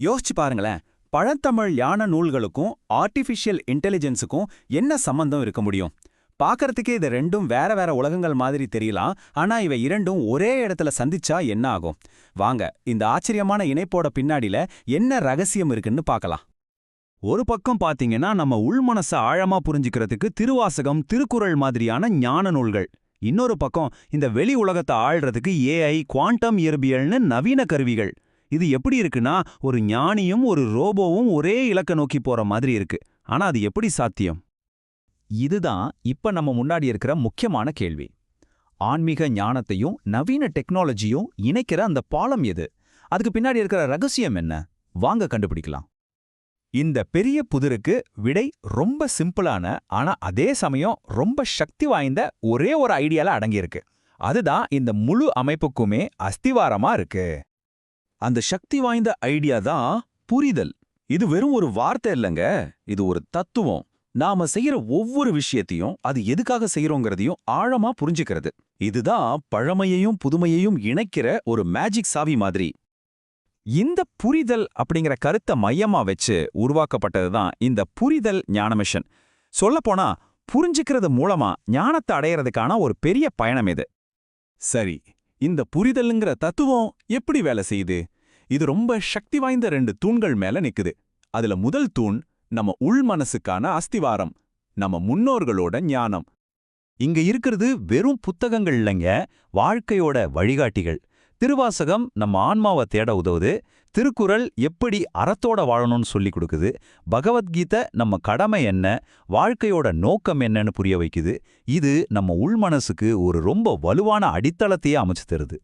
யோசிச்சு பாருங்களேன், பழந்தமிழ் ஞான நூல்களுக்கும் ஆர்டிஃபிஷியல் இன்டெலிஜென்ஸுக்கும் என்ன சம்பந்தம் இருக்க முடியும்? பார்க்கறதுக்கே இது ரெண்டும் வேற வேற உலகங்கள் மாதிரி தெரியலாம். ஆனா இவை இரண்டும் ஒரே இடத்துல சந்திச்சா என்ன ஆகும்? வாங்க, இந்த ஆச்சரியமான இணைப்போட பின்னாடில என்ன ரகசியம் இருக்குன்னு பார்க்கலாம். ஒரு பக்கம் பாத்தீங்கன்னா நம்ம உள்மனச ஆழமா புரிஞ்சுக்கிறதுக்கு திருவாசகம், திருக்குறள் மாதிரியான ஞான நூல்கள். இன்னொரு பக்கம் இந்த வெளி உலகத்தை ஆள்றதுக்கு ஏஐ, குவாண்டம் இயற்பியல்னு நவீன கருவிகள். இது எப்படி இருக்குன்னா, ஒரு ஞானியும் ஒரு ரோபோவும் ஒரே இலக்க நோக்கி போற மாதிரி இருக்கு. ஆனா அது எப்படி சாத்தியம்? இதுதான் இப்ப நம்ம முன்னாடி இருக்கிற முக்கியமான கேள்வி. ஆன்மீக ஞானத்தையும் நவீன டெக்னாலஜியும் இணைக்கிற அந்த பாலம் எது? அதுக்கு பின்னாடி இருக்கிற ரகசியம் என்ன? வாங்க கண்டுபிடிக்கலாம். இந்த பெரிய புதிருக்கு விடை ரொம்ப சிம்பிளான, ஆனா அதே சமயம் ரொம்ப சக்தி வாய்ந்த ஒரே ஒரு ஐடியால அடங்கியிருக்கு. அதுதான் இந்த முழு அமைப்புக்குமே அஸ்திவாரமா இருக்கு. அந்த சக்தி வாய்ந்த ஐடியா தான் புரிதல். இது வெறும் ஒரு வார்த்தை இல்லைங்க, இது ஒரு தத்துவம். நாம செய்யற ஒவ்வொரு விஷயத்தையும் அது எதுக்காக செய்யறோங்கிறதையும் ஆழமா புரிஞ்சுக்கிறது. இதுதான் பழமையையும் புதுமையையும் இணைக்கிற ஒரு மேஜிக் சாவி மாதிரி. இந்த புரிதல் அப்படிங்கிற கருத்தை மையமா வச்சு உருவாக்கப்பட்டதுதான் இந்த புரிதல் ஞான மிஷன். சொல்லப்போனா புரிஞ்சுக்கிறது மூலமா ஞானத்தை அடையறதுக்கான ஒரு பெரிய பயணம் இது. சரி, இந்த புரிதல்ங்கிற தத்துவம் எப்படி வேலை செய்யுது? இது ரொம்ப சக்தி வாய்ந்த 2 தூண்கள் மேல நிக்குது. அதுல முதல் தூண் நம்ம உள் மனசுக்கான அஸ்திவாரம், நம்ம முன்னோர்களோட ஞானம். இங்க இருக்கிறது வெறும் புத்தகங்கள் இல்லைங்க, வாழ்க்கையோட வழிகாட்டிகள். திருவாசகம் நம்ம ஆன்மாவை தேட உதவுது. திருக்குறள் எப்படி அறத்தோட வாழணும்னு சொல்லி கொடுக்குது. பகவத்கீதை நம்ம கடமை என்ன, வாழ்க்கையோட நோக்கம் என்னன்னு புரிய வைக்குது. இது நம்ம உள்மனசுக்கு ஒரு ரொம்ப வலுவான அடித்தளத்தையே அமைச்சு தருது.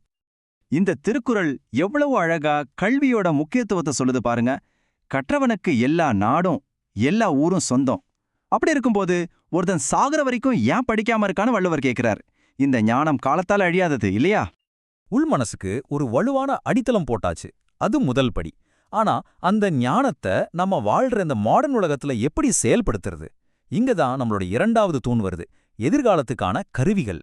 இந்த திருக்குறள் எவ்வளவு அழகா கல்வியோட முக்கியத்துவத்தை சொல்லுது பாருங்க. கற்றவனுக்கு எல்லா நாடும் எல்லா ஊரும் சொந்தம். அப்படி இருக்கும்போது ஒருத்தன் சாகுற வரைக்கும் ஏன் படிக்காம இருக்கான்னு வள்ளுவர் கேட்கிறார். இந்த ஞானம் காலத்தால் அழியாதது இல்லையா? உள்மனசுக்கு ஒரு வலுவான அடித்தளம் போட்டாச்சு, அது முதல் படி. ஆனா அந்த ஞானத்தை நம்ம வாழ்ற இந்த மாடர்ன் உலகத்துல எப்படி செயல்படுத்துறது? இங்கதான் நம்மளோட 2வது தூண் வருது, எதிர்காலத்துக்கான கருவிகள்.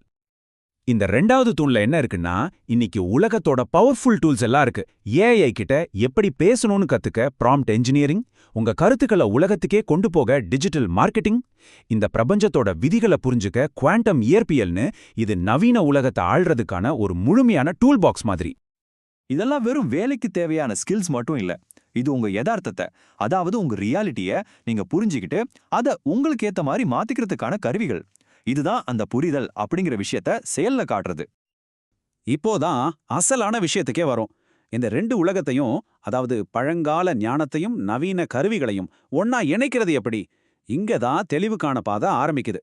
இந்த 2வது தூண்ல என்ன இருக்குன்னா, இன்னைக்கு உலகத்தோட பவர்ஃபுல் டூல்ஸ் எல்லாம் இருக்கு. ஏஐ கிட்ட எப்படி பேசணும்னு கத்துக்க ப்ராம்ப்ட் என்ஜினியரிங், உங்க கருத்துக்களை உலகத்துக்கே கொண்டு போக டிஜிட்டல் மார்க்கெட்டிங், இந்த பிரபஞ்சத்தோட விதிகளை புரிஞ்சுக்க குவாண்டம் இயற்பியல்னு, இது நவீன உலகத்தை ஆள்றதுக்கான ஒரு முழுமையான டூல் பாக்ஸ் மாதிரி. இதெல்லாம் வெறும் வேலைக்கு தேவையான ஸ்கில்ஸ் மட்டும் இல்ல. இது உங்க யதார்த்தத்தை, அதாவது உங்க ரியாலிட்டிய நீங்க புரிஞ்சுக்கிட்டு அதை உங்களுக்கு ஏத்த மாதிரி மாத்திக்கிறதுக்கான கருவிகள். இதுதான் அந்த புரிதல் அப்படிங்கிற விஷயத்த செயல்ல காட்டுறது. இப்போதான் அசலான விஷயத்துக்கே வரும். இந்த 2 உலகத்தையும், அதாவது பழங்கால ஞானத்தையும் நவீன கருவிகளையும் ஒன்னா இணைக்கிறது எப்படி? இங்கதான் தெளிவுக்கான பாதை ஆரம்பிக்குது.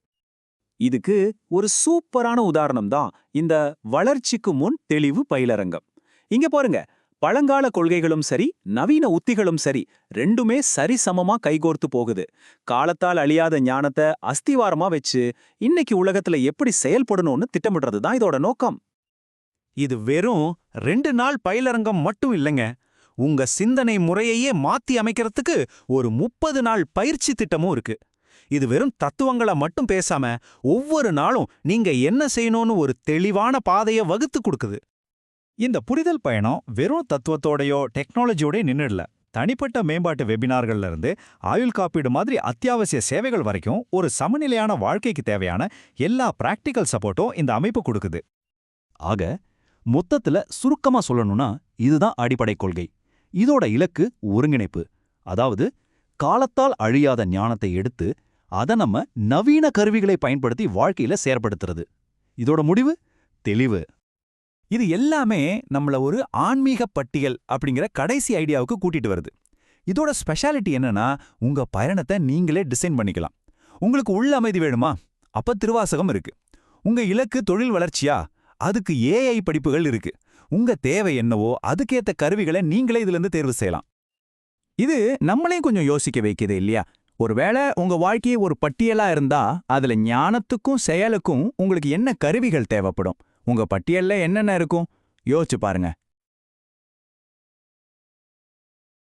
இதுக்கு ஒரு சூப்பரான உதாரணம் தான் இந்த வளர்ச்சிக்கு முன் தெளிவு பயிலரங்கம். இங்க பாருங்க, பழங்கால கொள்கைகளும் சரி, நவீன உத்திகளும் சரி, ரெண்டுமே சரிசமமா கைகோர்த்து போகுது. காலத்தால் அழியாத ஞானத்தை அஸ்திவாரமா வச்சு இன்னைக்கு உலகத்துல எப்படி செயல்படணும்னு திட்டமிடுறது தான் இதோட நோக்கம். இது வெறும் 2 நாள் பயிலரங்கம் மட்டும் இல்லைங்க, உங்க சிந்தனை முறையையே மாத்தி அமைக்கிறதுக்கு ஒரு 30 நாள் பயிற்சி திட்டமும் இருக்கு. இது வெறும் தத்துவங்களை மட்டும் பேசாம ஒவ்வொரு நாளும் நீங்க என்ன செய்யணும்னு ஒரு தெளிவான பாதையை வகுத்து கொடுக்குது. இந்த புரிதல் பயணம் வெறும் தத்துவத்தோடையோ டெக்னாலஜியோடய நின்றுடல. தனிப்பட்ட மேம்பாட்டு வெபினார்கள்ல இருந்து ஆயுள் காப்பீடு மாதிரி அத்தியாவசிய சேவைகள் வரைக்கும் ஒரு சமநிலையான வாழ்க்கைக்கு தேவையான எல்லா பிராக்டிக்கல் சப்போர்ட்டும் இந்த அமைப்பு கொடுக்குது. ஆக மொத்தத்துல சுருக்கமா சொல்லணும்னா இதுதான் அடிப்படை கொள்கை. இதோட இலக்கு ஒருங்கிணைப்பு. அதாவது காலத்தால் அழியாத ஞானத்தை எடுத்து அதை நம்ம நவீன கருவிகளை பயன்படுத்தி வாழ்க்கையில செயற்படுத்துறது. இதோட முடிவு தெளிவு. இது எல்லாமே நம்மள ஒரு ஆன்மீக பட்டியல் அப்படிங்கிற கடைசி ஐடியாவுக்கு கூட்டிட்டு வருது. இதோட ஸ்பெஷாலிட்டி என்னன்னா, உங்க பயணத்தை நீங்களே டிசைன் பண்ணிக்கலாம். உங்களுக்கு உள்ள அமைதி வேணுமா? அப்ப திருவாசகம் இருக்கு. உங்க இலக்கு தொழில் வளர்ச்சியா? அதுக்கு ஏஐ படிப்புகள் இருக்கு. உங்க தேவை என்னவோ அதுக்கேத்த கருவிகளை நீங்களே இதுல இருந்து தேர்வு செய்யலாம். இது நம்மளையும் கொஞ்சம் யோசிக்க வைக்குது இல்லையா? ஒருவேளை உங்க வாழ்க்கையே ஒரு பட்டியலா இருந்தா அதுல ஞானத்துக்கும் செயலுக்கும் உங்களுக்கு என்ன கருவிகள் தேவைப்படும்? உங்க பட்டியல்ல என்னென்ன இருக்கும்? யோசிச்சு பாருங்க.